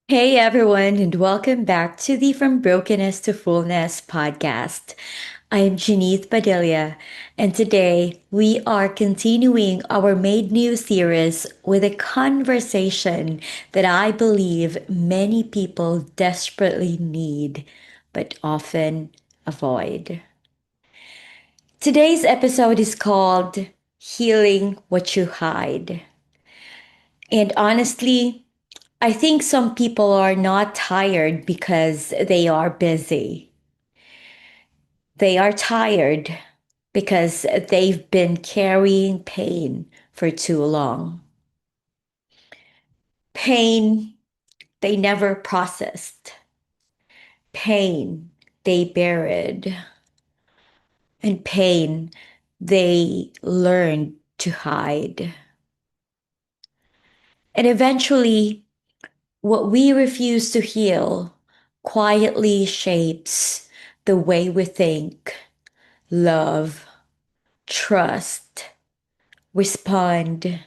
Hey everyone, and welcome back to the From Brokenness to Fullness podcast. I am Jeanith Padilla, and today we are continuing our Made New series with a conversation that I believe many people desperately need, but often avoid. Today's episode is called Healing What You Hide. And honestly, I think some people are not tired because they are busy. They are tired because they've been carrying pain for too long. Pain they never processed, pain they buried, and pain they learned to hide. And eventually, what we refuse to heal quietly shapes the way we think, love, trust, respond,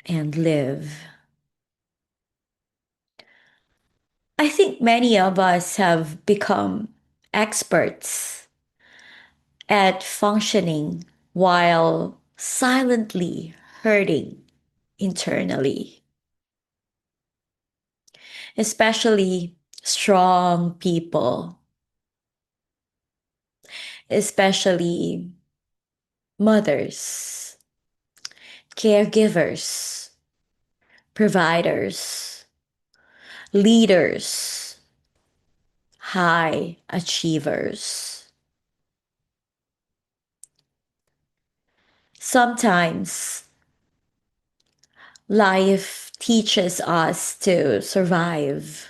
and live. I think many of us have become experts at functioning while silently hurting internally, especially strong people, especially mothers, caregivers, providers, leaders, high achievers. Sometimes life teaches us to survive,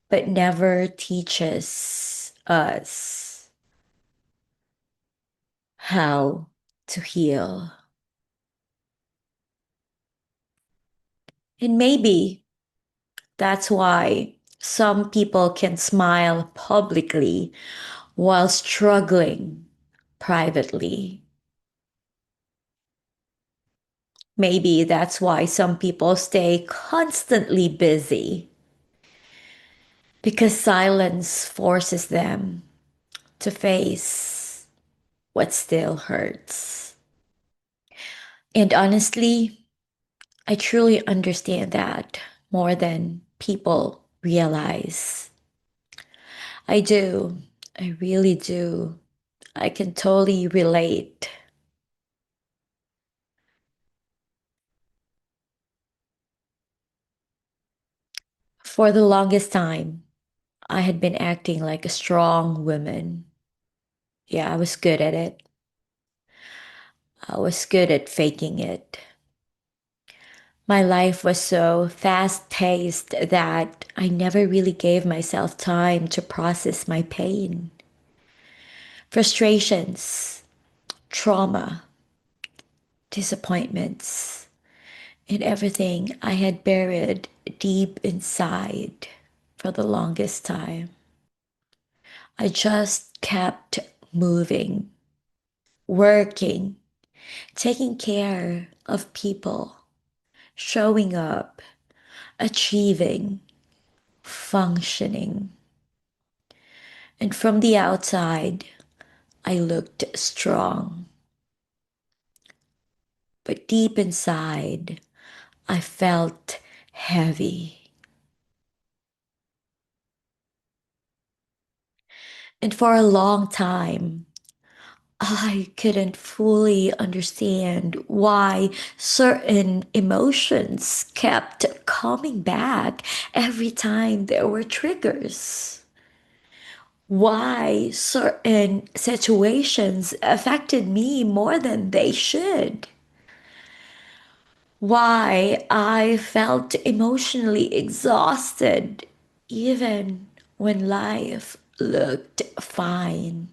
but never teaches us how to heal. And maybe that's why some people can smile publicly while struggling privately. Maybe that's why some people stay constantly busy because silence forces them to face what still hurts. And honestly, I truly understand that more than people realize. I do. I really do. I can totally relate. For the longest time, I had been acting like a strong woman. Yeah, I was good at it. I was good at faking it. My life was so fast paced that I never really gave myself time to process my pain, frustrations, trauma, disappointments, and everything I had buried deep inside for the longest time. I just kept moving, working, taking care of people, showing up, achieving, functioning. And from the outside, I looked strong. But deep inside, I felt heavy. And for a long time, I couldn't fully understand why certain emotions kept coming back every time there were triggers. Why certain situations affected me more than they should. Why I felt emotionally exhausted even when life looked fine.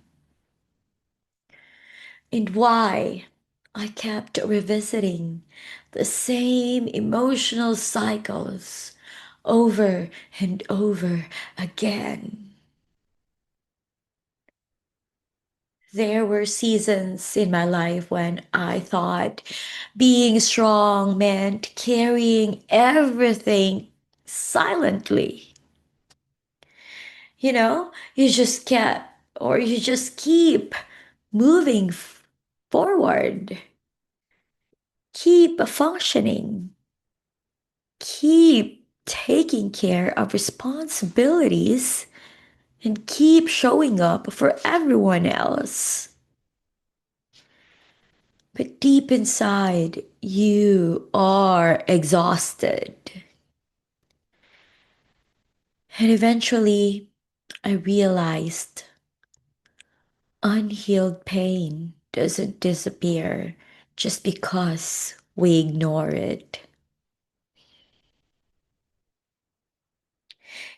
And why I kept revisiting the same emotional cycles over and over again. There were seasons in my life when I thought being strong meant carrying everything silently. You just kept, or you just keep moving forward, keep functioning, keep taking care of responsibilities, and keep showing up for everyone else. But deep inside, you are exhausted. And eventually, I realized unhealed pain doesn't disappear just because we ignore it.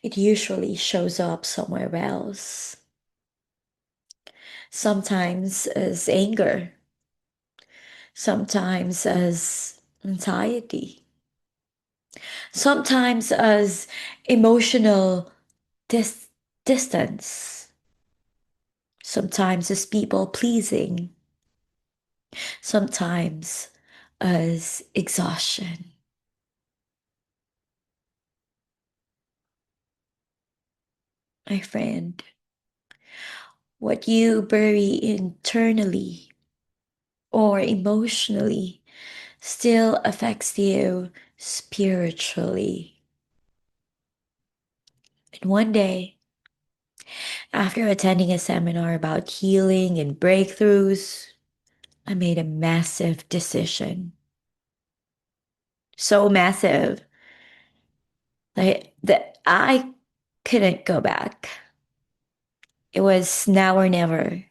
It usually shows up somewhere else. Sometimes as anger, sometimes as anxiety, sometimes as emotional dis- distance, sometimes as people pleasing, sometimes as exhaustion. My friend, what you bury internally or emotionally still affects you spiritually. And one day, after attending a seminar about healing and breakthroughs, I made a massive decision. So massive that I couldn't go back. It was now or never.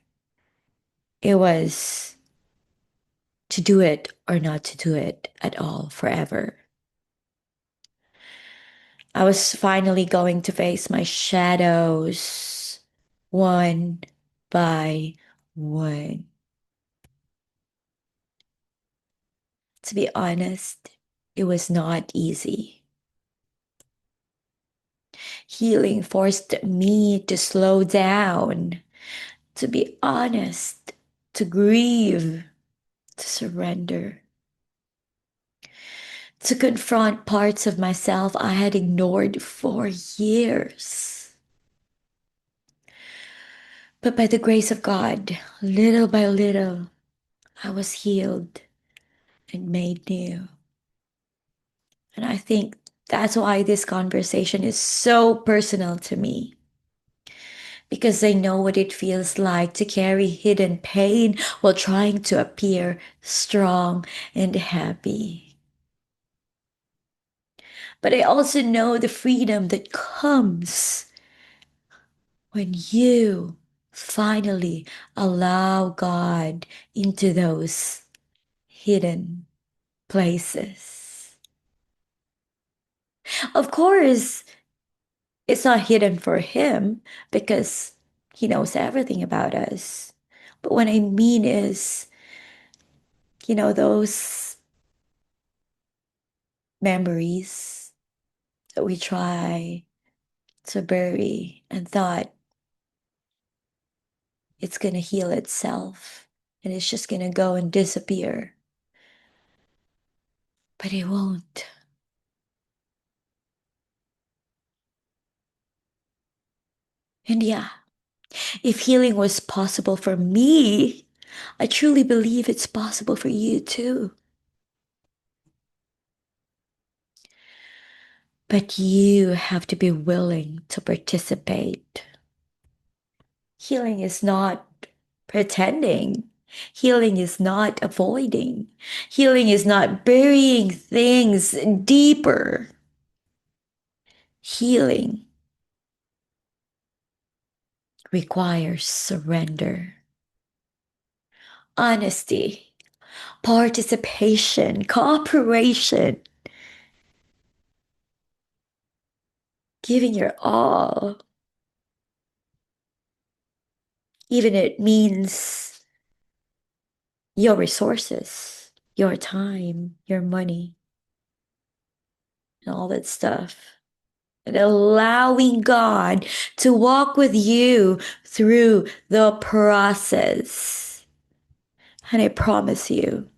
It was to do it or not to do it at all forever. I was finally going to face my shadows one by one. To be honest, it was not easy. Healing forced me to slow down, to be honest, to grieve, to surrender, to confront parts of myself I had ignored for years. But by the grace of God, little by little, I was healed and made new. And I think that's why this conversation is so personal to me. Because I know what it feels like to carry hidden pain while trying to appear strong and happy. But I also know the freedom that comes when you finally allow God into those hidden places. Of course, it's not hidden for Him because He knows everything about us. But what I mean is, those memories that we try to bury and thought it's going to heal itself and it's just going to go and disappear. But it won't. And yeah, if healing was possible for me, I truly believe it's possible for you too. But you have to be willing to participate. Healing is not pretending. Healing is not avoiding. Healing is not burying things deeper. Healing requires surrender, honesty, participation, cooperation, giving your all. Even it means your resources, your time, your money, and all that stuff. And allowing God to walk with you through the process. And I promise you,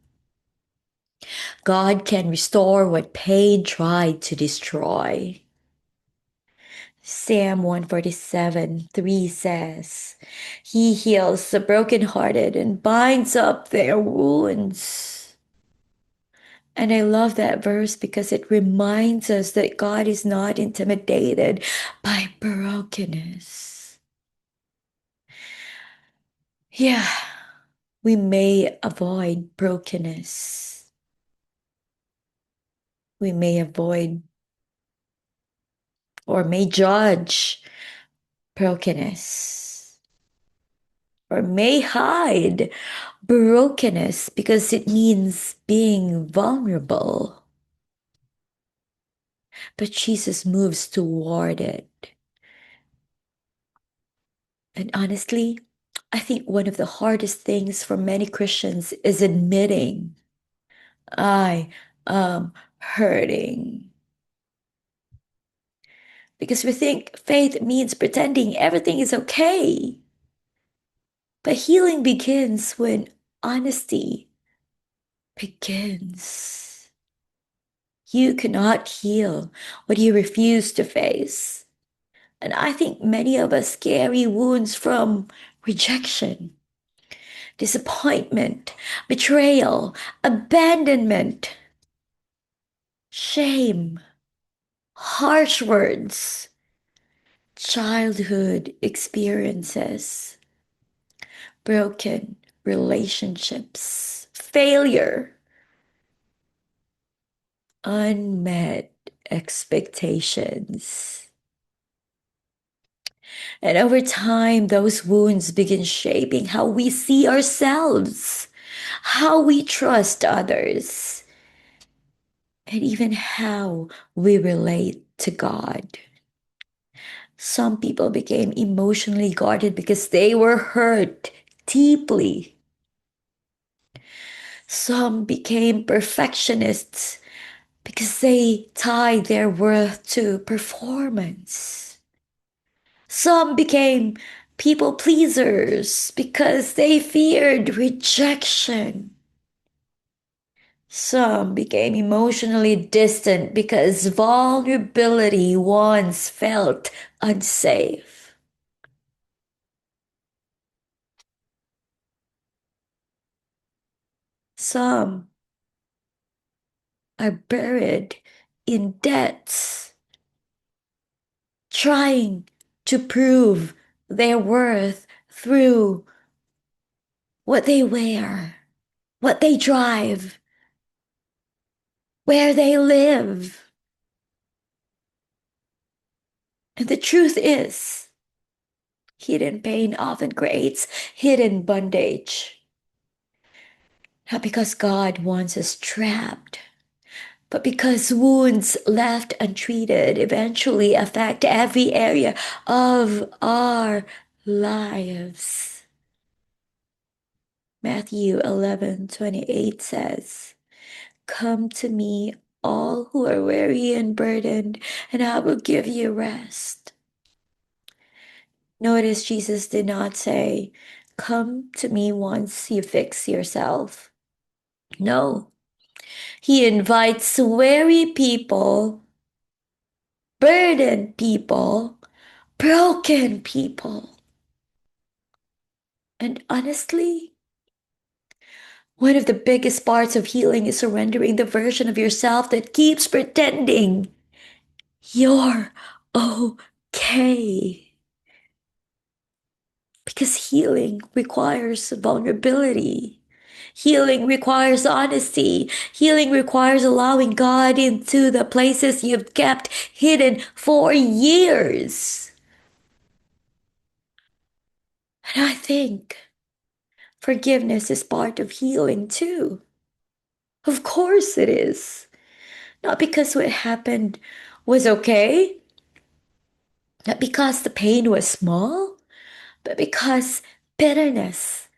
God can restore what pain tried to destroy. Psalm 147:3 says, He heals the brokenhearted and binds up their wounds. And I love that verse because it reminds us that God is not intimidated by brokenness. Yeah, we may avoid brokenness. We may avoid or may judge brokenness or may hide brokenness because it means being vulnerable. But Jesus moves toward it. And honestly, I think one of the hardest things for many Christians is admitting, I am hurting. Because we think faith means pretending everything is okay. But healing begins when honesty begins. You cannot heal what you refuse to face. And I think many of us carry wounds from rejection, disappointment, betrayal, abandonment, shame, harsh words, childhood experiences, broken relationships, failure, unmet expectations. And over time, those wounds begin shaping how we see ourselves, how we trust others, and even how we relate to God. Some people became emotionally guarded because they were hurt deeply. Some became perfectionists because they tied their worth to performance. Some became people pleasers because they feared rejection. Some became emotionally distant because vulnerability once felt unsafe. Some are buried in debts, trying to prove their worth through what they wear, what they drive, where they live. And the truth is, hidden pain often creates hidden bondage. Not because God wants us trapped, but because wounds left untreated eventually affect every area of our lives. Matthew 11:28 says, Come to me, all who are weary and burdened, and I will give you rest. Notice Jesus did not say, Come to me once you fix yourself. No, he invites weary people, burdened people, broken people. And honestly, one of the biggest parts of healing is surrendering the version of yourself that keeps pretending you're okay. Because healing requires vulnerability. Healing requires honesty. Healing requires allowing God into the places you've kept hidden for years. And I think forgiveness is part of healing too. Of course it is. Not because what happened was okay, not because the pain was small, but because bitterness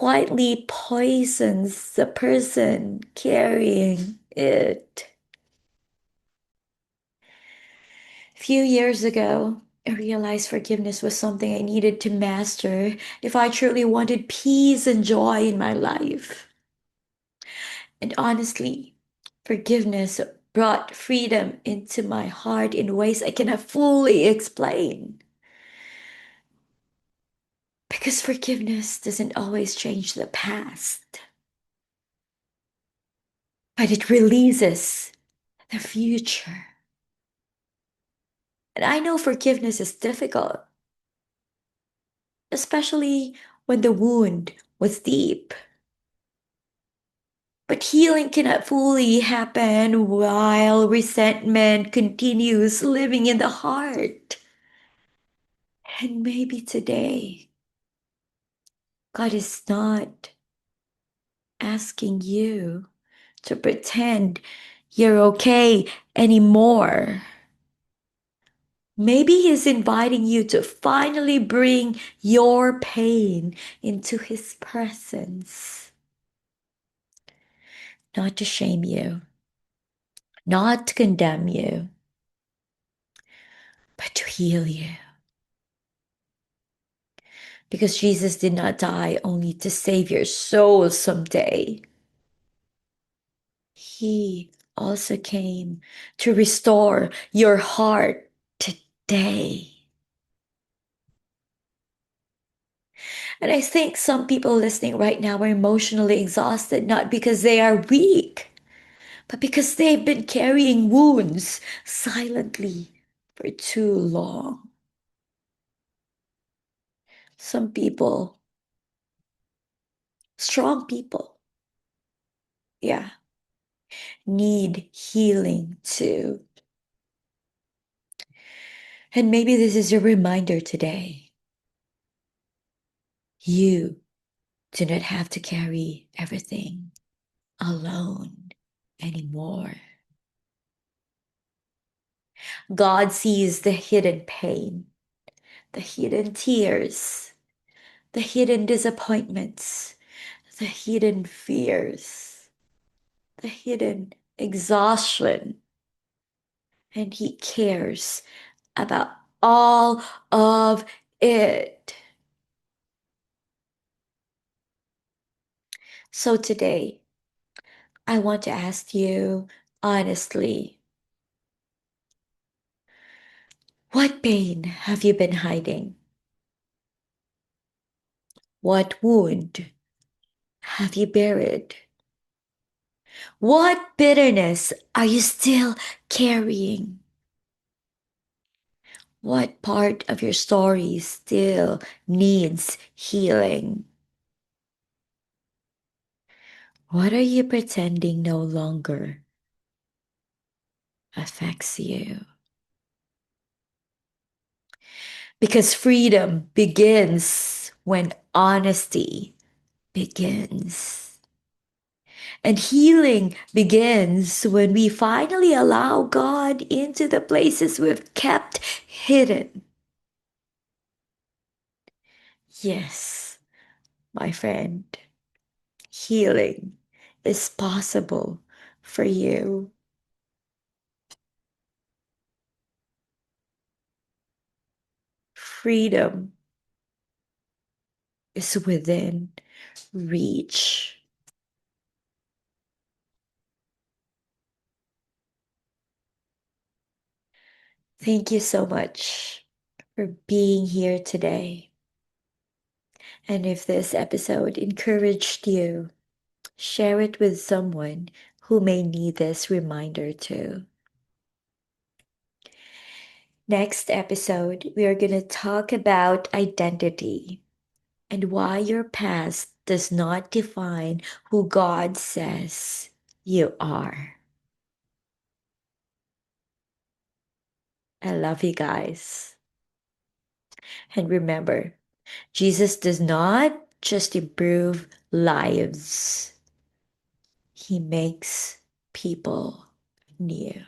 quietly poisons the person carrying it. A few years ago, I realized forgiveness was something I needed to master if I truly wanted peace and joy in my life. And honestly, forgiveness brought freedom into my heart in ways I cannot fully explain. Because forgiveness doesn't always change the past, but it releases the future. And I know forgiveness is difficult, especially when the wound was deep. But healing cannot fully happen while resentment continues living in the heart. And maybe today, God is not asking you to pretend you're okay anymore. Maybe He's inviting you to finally bring your pain into His presence, not to shame you, not to condemn you, but to heal you. Because Jesus did not die only to save your soul someday. He also came to restore your heart today. And I think some people listening right now are emotionally exhausted, not because they are weak, but because they've been carrying wounds silently for too long. Some people, strong people, yeah, need healing too. And maybe this is your reminder today. You do not have to carry everything alone anymore. God sees the hidden pain, the hidden tears, the hidden disappointments, the hidden fears, the hidden exhaustion, and He cares about all of it. So today, I want to ask you honestly, what pain have you been hiding? What wound have you buried? What bitterness are you still carrying? What part of your story still needs healing? What are you pretending no longer affects you? Because freedom begins when honesty begins. And healing begins when we finally allow God into the places we've kept hidden. Yes, my friend, healing is possible for you. Freedom is within reach. Thank you so much for being here today. And if this episode encouraged you, share it with someone who may need this reminder too. Next episode, we are going to talk about identity and why your past does not define who God says you are. I love you guys. And remember, Jesus does not just improve lives, He makes people new.